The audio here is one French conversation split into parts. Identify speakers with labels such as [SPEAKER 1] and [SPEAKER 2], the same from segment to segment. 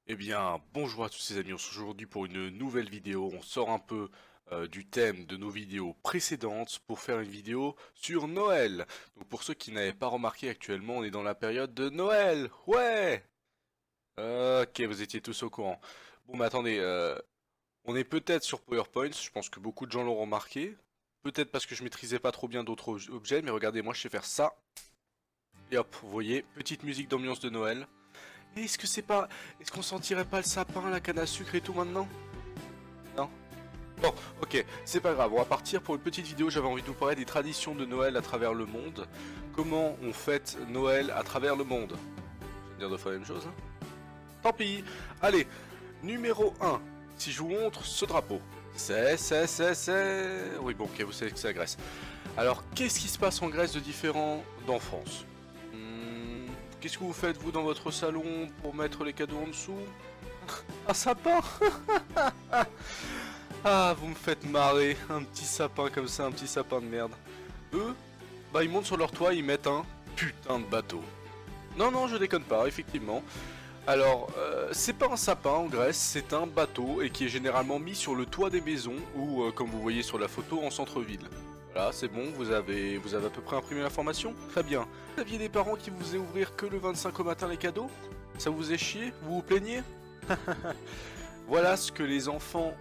[SPEAKER 1] Eh bien, bonjour à tous les amis, on se retrouve aujourd'hui pour une nouvelle vidéo. On sort un peu du thème de nos vidéos précédentes pour faire une vidéo sur Noël. Donc pour ceux qui n'avaient pas remarqué, actuellement on est dans la période de Noël. Ouais. Ok, vous étiez tous au courant. Bon mais attendez, on est peut-être sur PowerPoint, je pense que beaucoup de gens l'ont remarqué. Peut-être parce que je maîtrisais pas trop bien d'autres objets, mais regardez, moi je sais faire ça. Et hop, vous voyez, petite musique d'ambiance de Noël. Et est-ce que c'est pas... Est-ce qu'on sentirait pas le sapin, la canne à sucre et tout maintenant? Non? Bon, ok, c'est pas grave, on va partir pour une petite vidéo, j'avais envie de vous parler des traditions de Noël à travers le monde. Comment on fête Noël à travers le monde? Je vais dire deux fois la même chose, hein? Tant pis. Allez, numéro 1. Si je vous montre ce drapeau. C'est... Oui, bon, ok, vous savez que c'est la Grèce. Alors, qu'est-ce qui se passe en Grèce de différent d'en France? Qu'est-ce que vous faites, vous, dans votre salon pour mettre les cadeaux en dessous? Un sapin. Ah, vous me faites marrer. Un petit sapin comme ça, un petit sapin de merde. Eux, bah ils montent sur leur toit, ils mettent un putain de bateau. Non, non, je déconne pas, effectivement. Alors, c'est pas un sapin en Grèce, c'est un bateau et qui est généralement mis sur le toit des maisons ou, comme vous voyez sur la photo, en centre-ville. Voilà, c'est bon, vous avez à peu près imprimé l'information? Très bien. Vous aviez des parents qui vous faisaient ouvrir que le 25 au matin les cadeaux? Ça vous faisait chier? Vous vous plaignez? Voilà ce que les enfants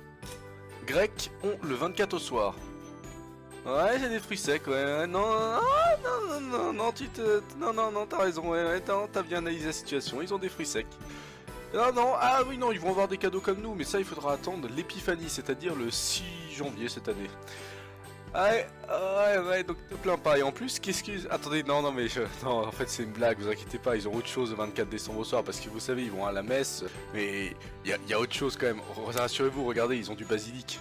[SPEAKER 1] grecs ont le 24 au soir. Ouais, j'ai des fruits secs, ouais. Non, non, non, non, non, non, non, non, t'as raison, ouais, t'as bien analysé la situation, ils ont des fruits secs. Non, non, ah oui, non, ils vont avoir des cadeaux comme nous, mais ça, il faudra attendre l'épiphanie, c'est-à-dire le 6 janvier cette année. Ouais, donc te plains pas. Et en plus, qu'est-ce que... Attendez, non, non, mais non, en fait, c'est une blague, vous inquiétez pas, ils ont autre chose le 24 décembre au soir, parce que vous savez, ils vont à la messe, mais il y a autre chose quand même. Rassurez-vous, regardez, ils ont du basilic.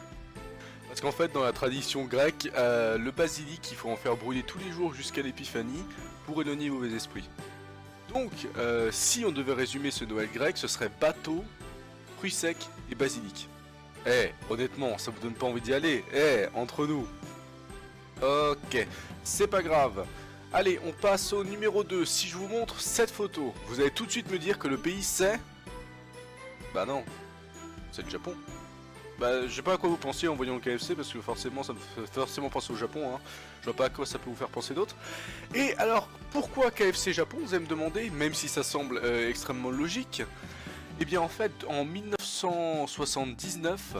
[SPEAKER 1] Parce qu'en fait, dans la tradition grecque, le basilic, il faut en faire brûler tous les jours jusqu'à l'épiphanie pour éloigner les mauvais esprits. Donc, si on devait résumer ce Noël grec, ce serait bateau, fruits secs et basilic. Eh, honnêtement, ça vous donne pas envie d'y aller? Eh, entre nous. Ok, c'est pas grave. Allez, on passe au numéro 2. Si je vous montre cette photo, vous allez tout de suite me dire que le pays c'est... Bah non, c'est le Japon. Bah, je sais pas à quoi vous pensiez en voyant le KFC, parce que forcément, ça me fait forcément penser au Japon, hein. Je vois pas à quoi ça peut vous faire penser d'autre. Et alors, pourquoi KFC Japon, vous allez me demander, même si ça semble extrêmement logique? Eh bien, en fait, en 1979,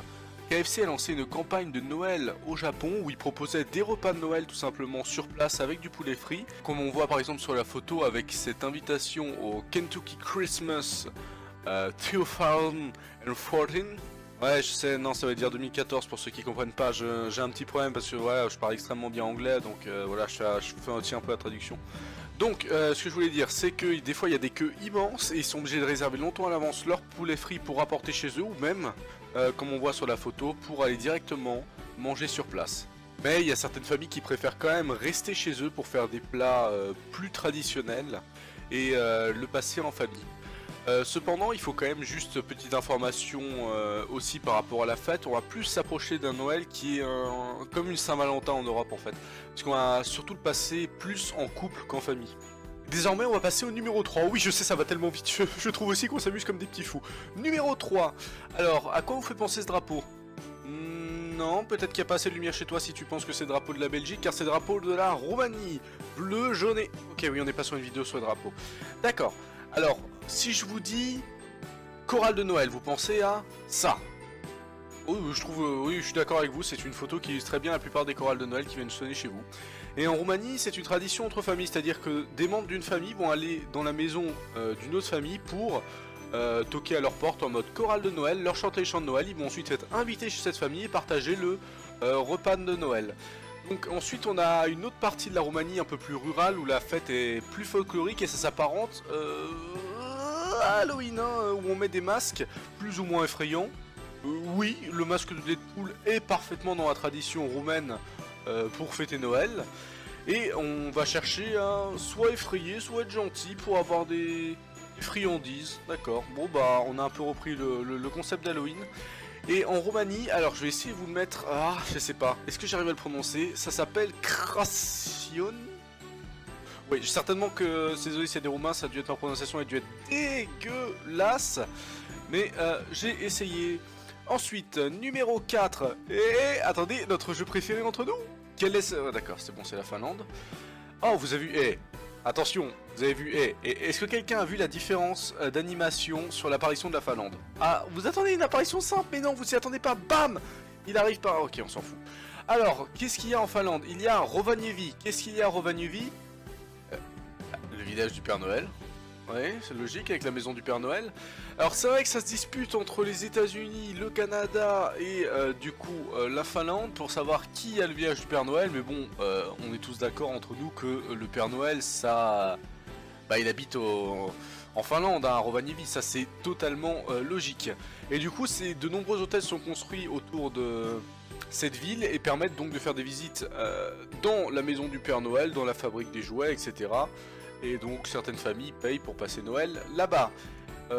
[SPEAKER 1] KFC a lancé une campagne de Noël au Japon où il proposait des repas de Noël tout simplement sur place avec du poulet frit, comme on voit par exemple sur la photo avec cette invitation au Kentucky Christmas 2014. Ouais, je sais, non, ça veut dire 2014 pour ceux qui comprennent pas. J'ai un petit problème parce que voilà, je parle extrêmement bien anglais, donc voilà, je fais aussi un peu la traduction. Donc, ce que je voulais dire, c'est que des fois il y a des queues immenses et ils sont obligés de réserver longtemps à l'avance leur poulet frit pour apporter chez eux ou même, comme on voit sur la photo, pour aller directement manger sur place. Mais il y a certaines familles qui préfèrent quand même rester chez eux pour faire des plats plus traditionnels et le passer en famille. Cependant, il faut quand même juste petite information aussi par rapport à la fête. On va plus s'approcher d'un Noël qui est comme une Saint-Valentin en Europe en fait. Parce qu'on va surtout le passer plus en couple qu'en famille. Désormais, on va passer au numéro 3. Oui, je sais, ça va tellement vite. Je trouve aussi qu'on s'amuse comme des petits fous. Numéro 3. Alors, à quoi vous fait penser ce drapeau? Non, peut-être qu'il n'y a pas assez de lumière chez toi si tu penses que c'est le drapeau de la Belgique, car c'est le drapeau de la Roumanie. Bleu, jaune et... Ok, oui, on n'est pas sur une vidéo sur le drapeau. D'accord. Alors, si je vous dis chorale de Noël, vous pensez à ça? Oui, je trouve, oui, je suis d'accord avec vous, c'est une photo qui illustre très bien la plupart des chorales de Noël qui viennent sonner chez vous. Et en Roumanie, c'est une tradition entre familles, c'est-à-dire que des membres d'une famille vont aller dans la maison d'une autre famille pour toquer à leur porte en mode chorale de Noël, leur chanter les chants de Noël, ils vont ensuite être invités chez cette famille et partager le repas de Noël. Donc ensuite on a une autre partie de la Roumanie un peu plus rurale où la fête est plus folklorique et ça s'apparente à Halloween, hein, où on met des masques plus ou moins effrayants. Oui, le masque de Deadpool est parfaitement dans la tradition roumaine pour fêter Noël. Et on va chercher à soit effrayer, soit être gentil pour avoir des friandises. D'accord, bon bah on a un peu repris le concept d'Halloween. Et en Roumanie, alors je vais essayer de vous le mettre... Ah, je sais pas. Est-ce que j'arrive à le prononcer? Ça s'appelle Krasion. Oui, certainement que, désolé s'il y a des Roumains, ça a dû être leur prononciation, elle a dû être dégueulasse. mais j'ai essayé. Ensuite, numéro 4, et attendez, notre jeu préféré entre nous. Quel est ce... Oh, d'accord, c'est bon, c'est la Finlande. Oh, vous avez vu, attention, vous avez vu, est-ce que quelqu'un a vu la différence d'animation sur l'apparition de la Finlande? Ah, vous attendez une apparition simple, mais non, vous s'y attendez pas, bam! Il arrive pas, ok, on s'en fout. Alors, qu'est-ce qu'il y a en Finlande? Il y a Rovaniemi. Qu'est-ce qu'il y a à Rovaniemi? Le village du Père Noël. Ouais, c'est logique avec la maison du Père Noël. Alors c'est vrai que ça se dispute entre les États-Unis, le Canada et du coup la Finlande pour savoir qui a le village du Père Noël. Mais bon, on est tous d'accord entre nous que le Père Noël, ça, il habite en Finlande, hein, à Rovaniemi. Ça c'est totalement logique. Et du coup, de nombreux hôtels sont construits autour de cette ville et permettent donc de faire des visites dans la maison du Père Noël, dans la fabrique des jouets, etc. Et donc certaines familles payent pour passer Noël là-bas.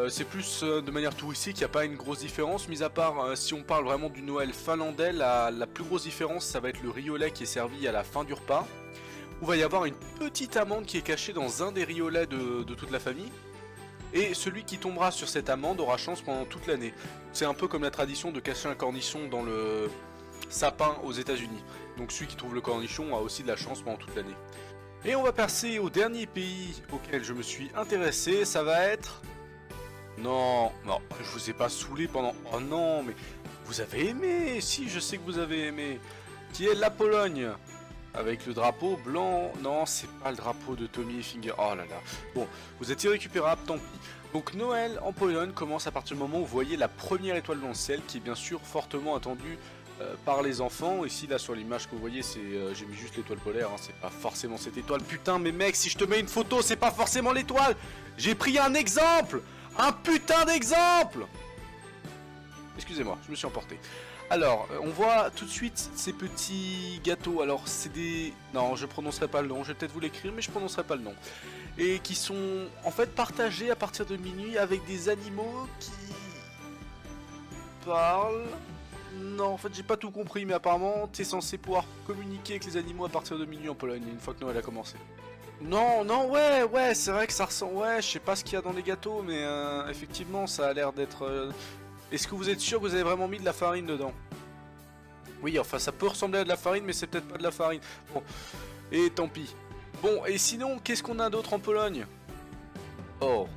[SPEAKER 1] C'est plus de manière touristique, il n'y a pas une grosse différence, mis à part si on parle vraiment du Noël finlandais, la plus grosse différence ça va être le riz au lait qui est servi à la fin du repas, où va y avoir une petite amande qui est cachée dans un des riz au lait de toute la famille, et celui qui tombera sur cette amande aura chance pendant toute l'année. C'est un peu comme la tradition de cacher un cornichon dans le sapin aux États-Unis. Donc celui qui trouve le cornichon a aussi de la chance pendant toute l'année. Et on va passer au dernier pays auquel je me suis intéressé, ça va être... Non, je vous ai pas saoulé pendant... Oh non, mais vous avez aimé, si je sais que vous avez aimé. Qui est la Pologne, avec le drapeau blanc. Non, c'est pas le drapeau de Tommy Hilfiger. Oh là là. Bon, vous êtes irrécupérable, tant pis. Donc Noël en Pologne commence à partir du moment où vous voyez la première étoile dans le ciel, qui est bien sûr fortement attendue par les enfants. Ici là sur l'image que vous voyez, c'est j'ai mis juste l'étoile polaire, hein, c'est pas forcément cette étoile. Putain mais mec, si je te mets une photo, c'est pas forcément l'étoile. J'ai pris un exemple, un putain d'exemple. Excusez-moi, je me suis emporté. Alors, on voit tout de suite ces petits gâteaux. Alors, c'est des... Non, je prononcerai pas le nom. Je vais peut-être vous l'écrire, mais je prononcerai pas le nom. Et qui sont, en fait, partagés à partir de minuit avec des animaux qui... parlent... Non, en fait, j'ai pas tout compris, mais apparemment, t'es censé pouvoir communiquer avec les animaux à partir de minuit en Pologne, une fois que Noël a commencé. Non, non, ouais, c'est vrai que ça ressemble... Ouais, je sais pas ce qu'il y a dans les gâteaux, mais effectivement, ça a l'air d'être... Est-ce que vous êtes sûr que vous avez vraiment mis de la farine dedans? Oui, enfin, ça peut ressembler à de la farine, mais c'est peut-être pas de la farine. Bon, et tant pis. Bon, et sinon, qu'est-ce qu'on a d'autre en Pologne? Oh.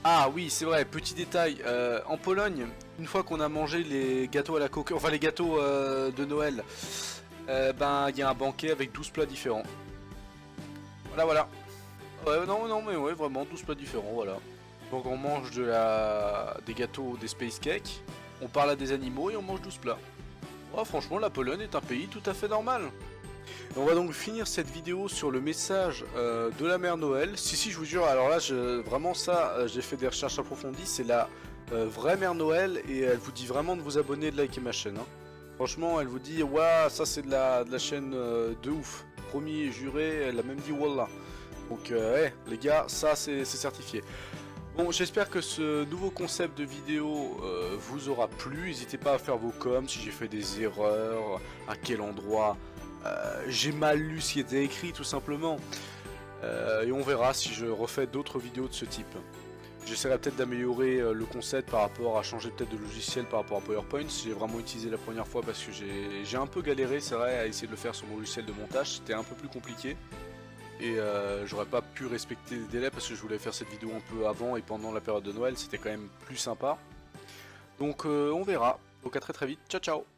[SPEAKER 1] Ah oui, c'est vrai, petit détail. En Pologne, une fois qu'on a mangé les gâteaux à la coque... Enfin, les gâteaux de Noël, il y a un banquet avec 12 plats différents. Voilà. Ouais, non, mais ouais, vraiment, 12 plats différents, voilà. Donc on mange des gâteaux, des space cakes, on parle à des animaux et on mange 12 plats. Oh, franchement, la Pologne est un pays tout à fait normal. Et on va donc finir cette vidéo sur le message de la mère Noël. Si, je vous jure, alors là, vraiment ça, j'ai fait des recherches approfondies, c'est la vraie mère Noël et elle vous dit vraiment de vous abonner et de liker ma chaîne. Hein. Franchement, elle vous dit, ouais, ça c'est de la chaîne de ouf. Promis et juré, elle a même dit wallah. Donc, les gars, ça c'est certifié. Bon, j'espère que ce nouveau concept de vidéo vous aura plu. N'hésitez pas à faire vos coms si j'ai fait des erreurs, à quel endroit j'ai mal lu ce qui était écrit tout simplement. Et on verra si je refais d'autres vidéos de ce type. J'essaierai peut-être d'améliorer le concept par rapport à changer peut-être de logiciel par rapport à PowerPoint. J'ai vraiment utilisé la première fois parce que j'ai un peu galéré, c'est vrai, à essayer de le faire sur mon logiciel de montage. C'était un peu plus compliqué. Et j'aurais pas pu respecter les délais parce que je voulais faire cette vidéo un peu avant et pendant la période de Noël, c'était quand même plus sympa. Donc on verra. Donc à très vite, ciao ciao.